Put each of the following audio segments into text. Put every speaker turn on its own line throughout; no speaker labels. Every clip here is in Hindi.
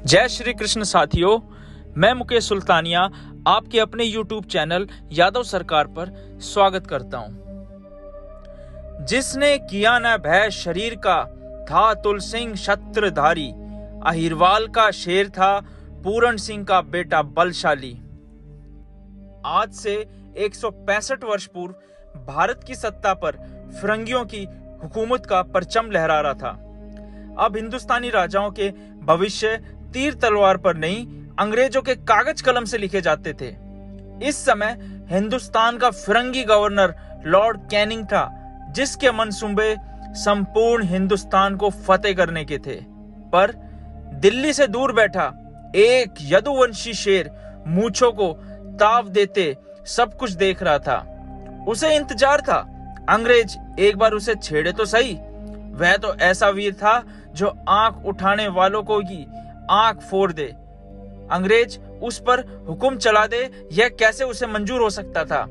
जय श्री कृष्ण साथियों, मैं मुकेश सुल्तानिया आपके अपने YouTube चैनल यादव सरकार पर स्वागत करता हूं। जिसने किया न भय शरीर का था तुलसिंह छत्रधारी, अहिरवाल का शेर था पूरण सिंह का बेटा बलशाली। आज से 165 वर्ष पूर्व भारत की सत्ता पर फिरंगियों की हुकूमत का परचम लहरा रहा था। अब हिंदुस्तानी राजाओं के भविष्य तीर तलवार पर नहीं, अंग्रेजों के कागज कलम से लिखे जाते थे। इस समय हिंदुस्तान का फिरंगी गवर्नर लॉर्ड कैनिंग था, जिसके मंसूबे संपूर्ण हिंदुस्तान को फतेह करने के थे। पर दिल्ली से दूर बैठा एक यदुवंशी शेर मूंछों को ताव देते सब कुछ देख रहा था। उसे इंतजार था अंग्रेज एक बार उसे छेड़े तो सही। वह तो ऐसा वीर था जो आंख उठाने वालों को ही आंख फोड़ दे। अंग्रेज उस पर हुक्म चला दे, यह कैसे उसे मंजूर हो सकता था।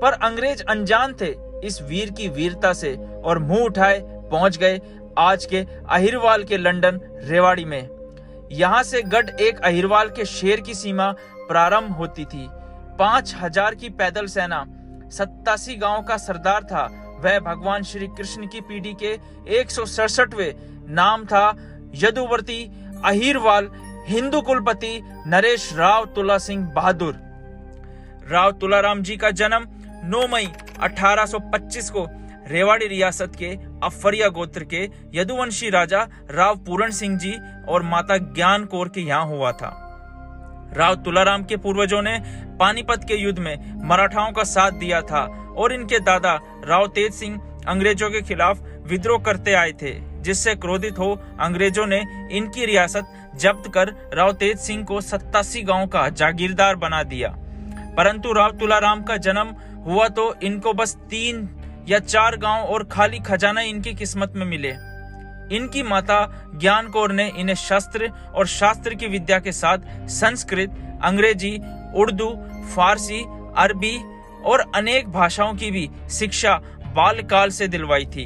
पर अंग्रेज अनजान थे इस वीर की वीरता से और मुंह उठाए पहुंच गए आज के अहिरवाल के लंदन रेवाड़ी में। यहां से गढ़ एक अहिरवाल के शेर की सीमा प्रारंभ होती थी। 5000 की पैदल सेना, 87 गांव का सरदार था। वह भगवान श्री कृष्ण की पीढ़ी के 167वें नाम था यदुवर्ती अहिरवाल हिंदू कुलपति नरेश राव तुला सिंह बहादुर। राव तुलाराम जी का जन्म 9 मई 1825 को रेवाड़ी रियासत के अफरिया गोत्र के यदुवंशी राजा राव पूरण सिंह जी और माता ज्ञान कौर के यहाँ हुआ था। राव तुलाराम के पूर्वजों ने पानीपत के युद्ध में मराठाओं का साथ दिया था और इनके दादा राव तेज सिंह अंग्रेजों के खिलाफ विद्रोह करते आए थे, जिससे क्रोधित हो अंग्रेजों ने इनकी रियासत जब्त कर राव तेज सिंह को 87 गांव का जागीरदार बना दिया। परंतु राव तुलाराम का जन्म हुआ तो इनको बस 3 या 4 गांव और खाली खजाना इनकी किस्मत में मिले। इनकी माता ज्ञान कौर ने इन्हें शस्त्र और शास्त्र की विद्या के साथ संस्कृत, अंग्रेजी, उर्दू, फारसी, अरबी और अनेक भाषाओं की भी शिक्षा बालकाल से दिलवाई थी।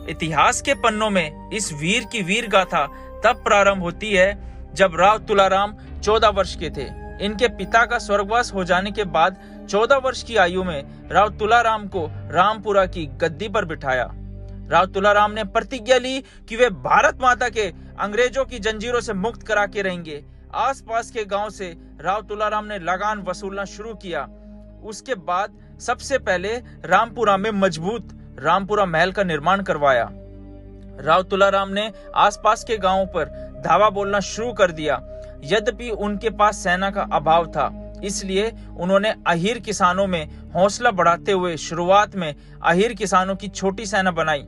इतिहास के पन्नों में इस वीर की वीर गाथा तब प्रारंभ होती है जब राव तुलाराम 14 वर्ष के थे। इनके पिता का स्वर्गवास हो जाने के बाद 14 वर्ष की आयु में राव तुलाराम को रामपुरा की गद्दी पर बिठाया। राव तुलाराम ने प्रतिज्ञा ली कि वे भारत माता के अंग्रेजों की जंजीरों से मुक्त करा के रहेंगे। आसपास के गांव से राव तुलाराम ने लगान वसूलना शुरू किया। उसके बाद सबसे पहले रामपुरा में मजबूत रामपुरा महल का निर्माण करवाया। राव तुलाराम ने आसपास के गांवों पर धावा बोलना शुरू कर दिया। यद्यपि उनके पास सेना का अभाव था, इसलिए उन्होंने अहीर किसानों में हौसला बढ़ाते हुए शुरुआत में अहीर किसानों की छोटी सेना बनाई।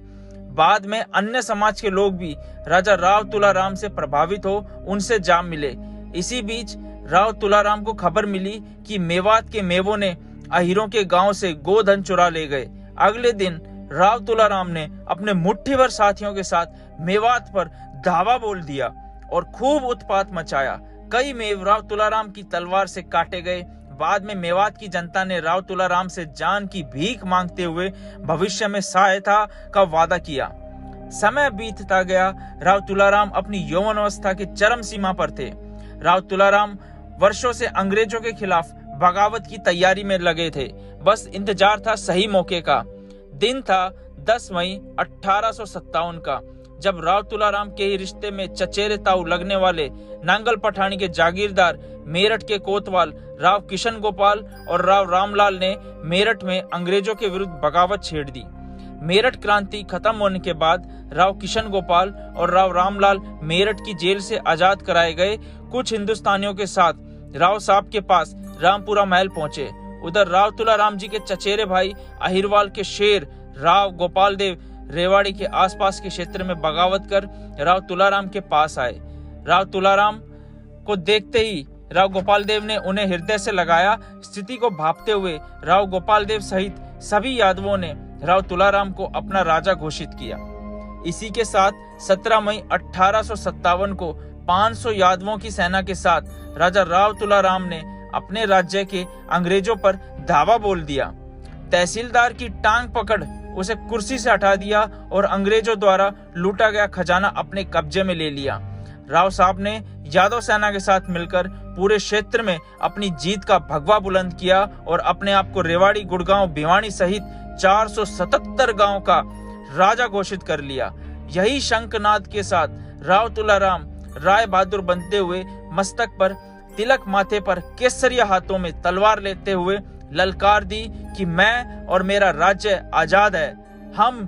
बाद में अन्य समाज के लोग भी राजा राव तुलाराम से प्रभावित हो उनसे जा मिले। इसी बीच राव तुलाराम को खबर मिली कि मेवात के मेवों ने अहीरों के गांव से गोधन चुरा ले गए। अगले दिन राव तुलाराम ने अपने मुट्ठी भर साथियों के साथ मेवात पर धावा बोल दिया और खूब उत्पात मचाया। कई मेव राव तुलाराम की तलवार से काटे गए। बाद में मेवात की जनता ने राव तुलाराम से जान की भीख मांगते हुए भविष्य में सहायता का वादा किया। समय बीतता गया। राव तुलाराम अपनी यौवनावस्था की चरम सीमा पर थे। राव तुलाराम वर्षों से अंग्रेजों के खिलाफ बगावत की तैयारी में लगे थे। बस इंतजार था सही मौके का। दिन था 10 मई 1857 का, जब राव तुलाराम के ही रिश्ते में चचेरे ताऊ लगने वाले नांगल पठानी के जागीरदार मेरठ के कोतवाल राव किशन गोपाल और राव रामलाल ने मेरठ में अंग्रेजों के विरुद्ध बगावत छेड़ दी। मेरठ क्रांति खत्म होने के बाद राव किशन गोपाल और राव रामलाल मेरठ की जेल से आजाद कराए गए कुछ हिंदुस्तानियों के साथ राव साहब के पास रामपुरा महल पहुंचे। उधर राव तुलाराम जी के चचेरे भाई अहिरवाल के शेर राव गोपाल देव रेवाड़ी के आसपास के क्षेत्र में बगावत कर राव तुलाराम के पास आए। राव तुलाराम को देखते ही राव गोपाल देव ने उन्हें हृदय से लगाया। स्थिति को भांपते हुए राव गोपाल देव सहित सभी यादवों ने राव तुलाराम को अपना राजा घोषित किया। इसी के साथ 17 मई 1857 को 500 यादवों की सेना के साथ राजा राव तुलाराम ने अपने राज्य के अंग्रेजों पर धावा बोल दिया। तहसीलदार की टांग पकड़ उसे कुर्सी से हटा दिया और अंग्रेजों द्वारा लूटा गया खजाना अपने कब्जे में ले लिया। राव साहब ने यादव सेना के साथ मिलकर पूरे क्षेत्र में अपनी जीत का भगवा बुलंद किया और अपने आप को रेवाड़ी, गुड़गांव, भिवानी सहित 477 गांव का राजा घोषित कर लिया। यही शंखनाद के साथ राव तुलाराम राय बहादुर बनते हुए मस्तक पर तिलक, माथे पर केसरिया, हाथों में तलवार लेते हुए ललकार दी कि मैं और मेरा राज्य आजाद है, हम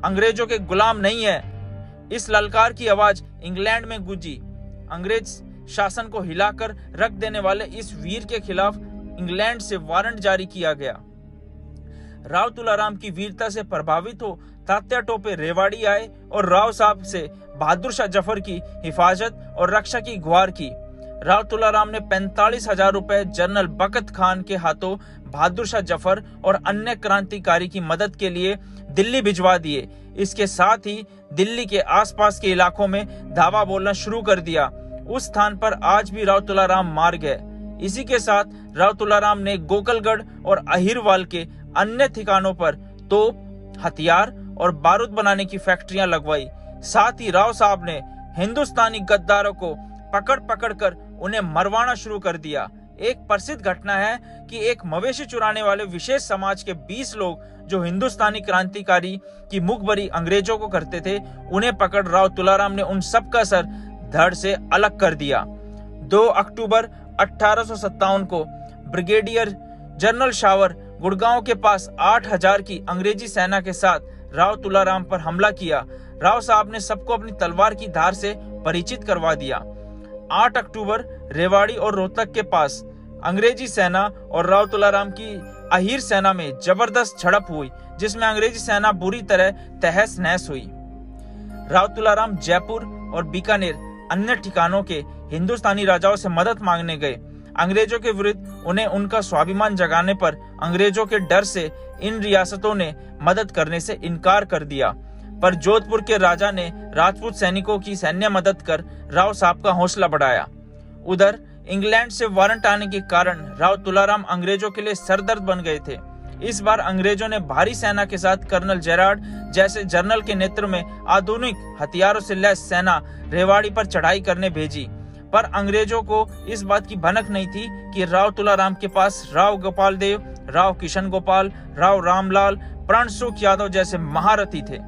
अंग्रेजों के गुलाम नहीं है। इस ललकार की आवाज इंग्लैंड में गूंजी। अंग्रेज शासन को हिलाकर रख देने वाले इस वीर के खिलाफ इंग्लैंड से वारंट जारी किया गया। राव तुलाराम की वीरता से प्रभावित हो तात्या टोपे रेवाड़ी आए और राव साहब से बहादुर शाह जफर की हिफाजत और रक्षा की गुहार की। राव तुलाराम ने 45,000 रुपए जनरल बकत खान के हाथों बहादुर शाह जफर और अन्य क्रांतिकारी की मदद के लिए दिल्ली भिजवा दिए। इसके साथ ही दिल्ली के आसपास के इलाकों में धावा बोलना शुरू कर दिया। उस स्थान पर आज भी राव तुलाराम मार्ग है। इसी के साथ राव तुलाराम ने गोकलगढ़ और अहिरवाल के अन्य ठिकानों पर तोप, हथियार और बारूद बनाने की फैक्ट्रियां लगवाई। साथ ही राव साहब ने हिंदुस्तानी गद्दारों को पकड़ पकड़ कर उन्हें मरवाना शुरू कर दिया। एक प्रसिद्ध घटना है कि एक मवेशी चुराने वाले विशेष समाज के 20 लोग जो हिंदुस्तानी क्रांतिकारी की मुखबरी अंग्रेजों को करते थे, उन्हें पकड़ राव तुलाराम ने उन सब का सर धड़ से अलग कर दिया। 2 अक्टूबर 1857 को ब्रिगेडियर जनरल शावर गुड़गांव के पास 8,000 की अंग्रेजी सेना के साथ राव तुलाराम पर हमला किया। राव साहब ने सबको अपनी तलवार की धार से परिचित करवा दिया। 8 अक्टूबर रेवाड़ी और रोहतक के पास अंग्रेजी सेना और राव तुलाराम की अहीर सेना में जबरदस्त झड़प हुई, जिसमें अंग्रेजी सेना बुरी तरह तहस नहस हुई। राव तुलाराम जयपुर और बीकानेर अन्य ठिकानों के हिंदुस्तानी राजाओं से मदद मांगने गए। अंग्रेजों के विरुद्ध उन्हें उनका स्वाभिमान जगाने पर अंग्रेजों के डर से इन रियासतों ने मदद करने से इनकार कर दिया, पर जोधपुर के राजा ने राजपूत सैनिकों की सैन्य मदद कर राव साहब का हौसला बढ़ाया। उधर इंग्लैंड से वारंट आने के कारण राव तुलाराम अंग्रेजों के लिए सरदर्द बन गए थे। इस बार अंग्रेजों ने भारी सेना के साथ कर्नल जेरार्ड जैसे जनरल के नेतृत्व में आधुनिक हथियारों से लैस सेना रेवाड़ी पर चढ़ाई करने भेजी, पर अंग्रेजों को इस बात की भनक नहीं थी कि राव तुलाराम के पास राव गोपाल देव, राव किशन गोपाल, राव रामलाल, प्रणसुख यादव जैसे महारथी थे।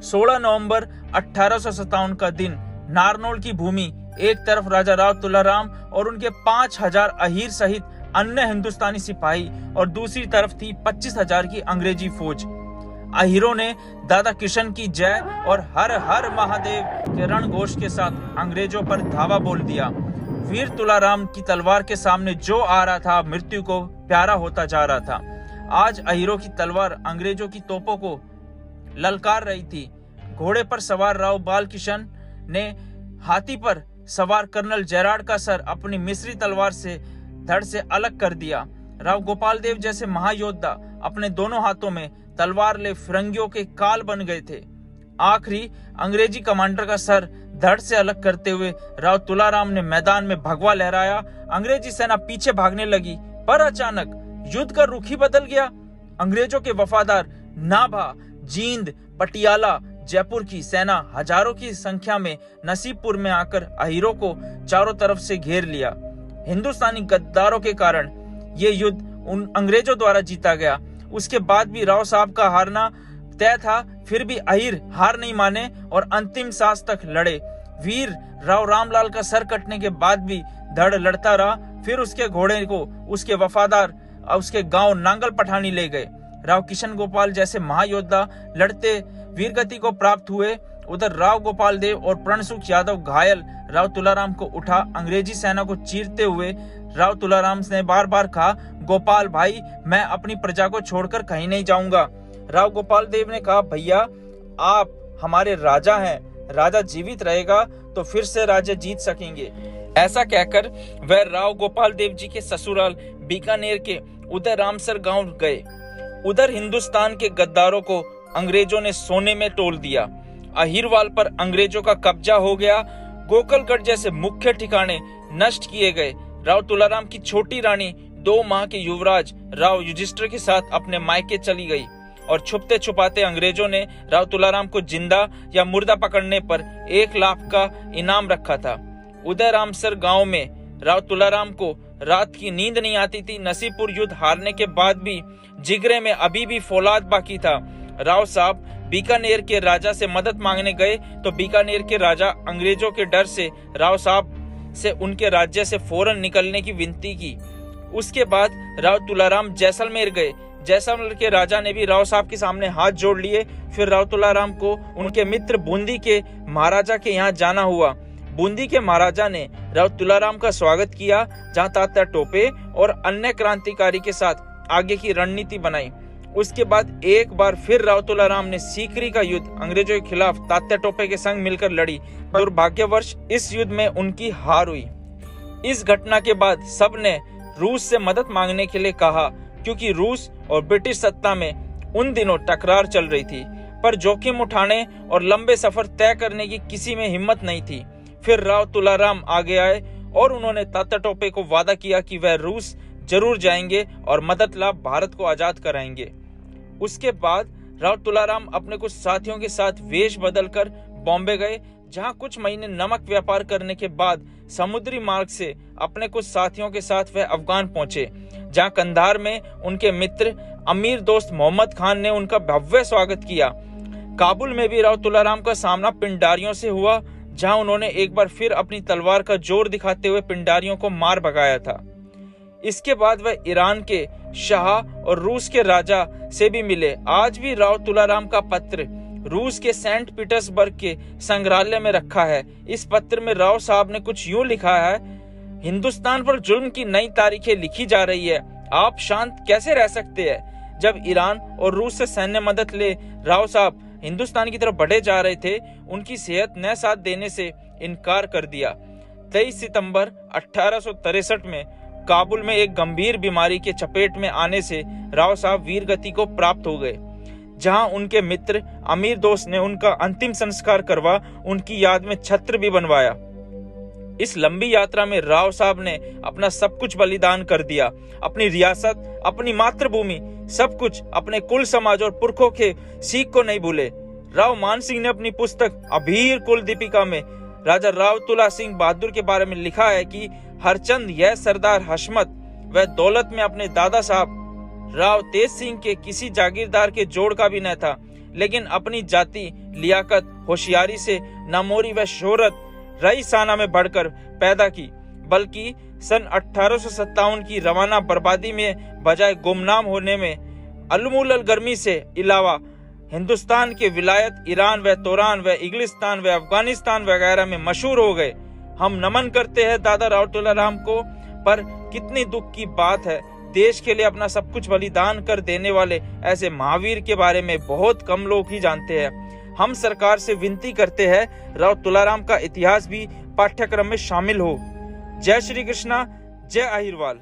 16 नवंबर 1857 का दिन नारनौल की भूमि एक तरफ राजा राव तुलाराम और उनके 5,000 अहीर सहित अन्य हिंदुस्तानी सिपाही और दूसरी तरफ थी 25,000 की अंग्रेजी फौज। अहीरों ने दादा किशन की जय और हर हर महादेव के रणघोष के साथ अंग्रेजों पर धावा बोल दिया। वीर तुलाराम की तलवार के सामने जो आ रहा था मृत्यु को प्यारा होता जा रहा था। आज अहीरों की तलवार अंग्रेजों की तोपों को ललकार रही थी। घोड़े पर सवार राव बाल किशन ने हाथी पर सवार कर्नल जेरार्ड का सर अपनी मिस्री तलवार से धड़ से अलग कर दिया। राव गोपाल देव जैसे महायोद्धा अपने दोनों हाथों में तलवार ले फिरंगियों के काल बन गए थे। आखिरी अंग्रेजी कमांडर का सर धड़ से अलग करते हुए राव तुलाराम ने मैदान में भगवा लहराया। अंग्रेजी सेना पीछे भागने लगी, पर अचानक युद्ध का रुख ही बदल गया। अंग्रेजों के वफादार नाभा, जींद, पटियाला, जयपुर की सेना हजारों की संख्या में नसीबपुर में आकर अहीरों को चारों तरफ से घेर लिया। हिंदुस्तानी गद्दारों के कारण ये युद्ध उन अंग्रेजों द्वारा जीता गया। उसके बाद भी राव साहब का हारना तय था, फिर भी अहीर हार नहीं माने और अंतिम सांस तक लड़े। वीर राव रामलाल का सर कटने के बाद भी धड़ लड़ता रहा। फिर उसके घोड़े को उसके वफादार उसके गांव नांगल पठानी ले गए। राव किशन गोपाल जैसे महायोद्धा लड़ते वीरगति को प्राप्त हुए। उधर राव गोपाल देव और प्रणसुख यादव घायल राव तुलाराम को उठा अंग्रेजी सेना को चीरते हुए राव तुलाराम ने बार बार कहा, गोपाल भाई, मैं अपनी प्रजा को छोड़कर कहीं नहीं जाऊंगा। राव गोपाल देव ने कहा, भैया आप हमारे राजा हैं, राजा जीवित रहेगा तो फिर से राज्य जीत सकेंगे। ऐसा कहकर वह राव गोपाल देव जी के ससुराल बीकानेर के उदय रामसर गांव गए। उधर हिंदुस्तान के गद्दारों को अंग्रेजों ने सोने में तोल दिया। अहीरवाल पर अंग्रेजों का कब्जा हो गया। गोकलगढ़ जैसे मुख्य ठिकाने नष्ट किए गए। राव तुलाराम की छोटी रानी 2 माह के युवराज राव युधिष्ठिर के साथ अपने मायके चली गई और छुपते छुपाते अंग्रेजों ने राव तुलाराम को जिंदा या मुर्दा पकड़ने पर 1 लाख का इनाम रखा था। उदयरामसर गांव में राव तुलाराम को रात की नींद नहीं आती थी। नसीबपुर युद्ध हारने के बाद भी जिगरे में अभी भी फौलाद बाकी था। राव साहब बीकानेर के राजा से मदद मांगने गए तो बीकानेर के राजा अंग्रेजों के डर से राव साहब से उनके राज्य से फौरन निकलने की विनती की। उसके बाद राव तुलाराम जैसलमेर गए। जैसलमेर के राजा ने भी राव साहब के सामने हाथ जोड़ लिए। फिर राव तुलाराम को उनके मित्र बूंदी के महाराजा के यहाँ जाना हुआ। बूंदी के महाराजा ने राव तुलाराम का स्वागत किया, जहाँ तात्या टोपे और अन्य क्रांतिकारी के साथ आगे की रणनीति बनाई। उसके बाद एक बार फिर राव तुलाराम ने सीकरी का युद्ध अंग्रेजों के खिलाफ तात्या टोपे के संग मिलकर लड़ी। दुर्भाग्यवश इस युद्ध में उनकी हार हुई। इस घटना के बाद सबने रूस से मदद मांगने के लिए कहा, क्योंकि रूस और ब्रिटिश सत्ता में उन दिनों टकरार चल रही थी, पर जोखिम उठाने और लंबे सफर तय करने की किसी में हिम्मत नहीं थी। फिर राव तुलाराम आगे आए और उन्होंने तात्या टोपे को वादा किया कि वह रूस जरूर जाएंगे और मदद लाभ भारत को आजाद कराएंगे। उसके बाद राव तुलाराम अपने कुछ साथियों के साथ वेश बदलकर बॉम्बे गए, जहां कुछ महीने नमक व्यापार करने के बाद समुद्री मार्ग से अपने कुछ साथियों के साथ वह अफगान पहुंचे, जहां कंधार में उनके मित्र अमीर दोस्त मोहम्मद खान ने उनका भव्य स्वागत किया। काबुल में भी राव तुलाराम का सामना पिंडारियों से हुआ, जहां उन्होंने एक बार फिर अपनी तलवार का जोर दिखाते हुए पिंडारियों को मार भगाया था। इसके बाद वह ईरान के शाह और रूस के राजा से भी मिले। आज भी राव तुलाराम का पत्र रूस के सेंट पीटर्सबर्ग के संग्रहालय में रखा है। इस पत्र में राव साहब ने कुछ यूं लिखा है, हिंदुस्तान पर जुल्म की नई तारीखें लिखी जा रही है। आप शांत कैसे रह सकते हैं? जब ईरान और रूस से सैन्य मदद ले राव साहब हिंदुस्तान की तरफ बढ़े जा रहे थे, उनकी सेहत ने साथ देने से इनकार कर दिया। 23 सितंबर 1863 में काबुल में एक गंभीर बीमारी के चपेट में आने से राव साहब वीर गति को प्राप्त हो गए, जहां उनके मित्र अमीर दोस्त ने उनका अंतिम संस्कार करवा उनकी याद में छत्र भी बनवाया। इस लंबी यात्रा में राव साहब ने अपना सब कुछ बलिदान कर दिया। अपनी रियासत, अपनी मातृभूमि, सब कुछ, अपने कुल समाज और पुरखों के सीख को नहीं भूले। राव मान सिंह ने अपनी पुस्तक अभीर कुल दीपिका में राजा राव तुला सिंह बहादुर के बारे में लिखा है कि हरचंद यह सरदार हशमत वह दौलत में अपने दादा साहब राव तेज सिंह के किसी जागीरदार के जोड़ का भी न था, लेकिन अपनी जाति, लियाकत, होशियारी से नामोरी व शोहरत रईसाना में बढ़कर पैदा की, बल्कि सन 1857 की रवाना बर्बादी में बजाय गुमनाम होने में अलमुलल गर्मी से अलावा हिंदुस्तान के विलायत ईरान व तोरान व इंग्लिस्तान व अफगानिस्तान वगैरह में मशहूर हो गए। हम नमन करते हैं दादा राव तुलाराम को, पर कितनी दुख की बात है, देश के लिए अपना सब कुछ बलिदान कर देने वाले ऐसे महावीर के बारे में बहुत कम लोग ही जानते हैं। हम सरकार से विनती करते हैं राव तुलाराम का इतिहास भी पाठ्यक्रम में शामिल हो। जय श्री कृष्णा, जय अहिरवाल।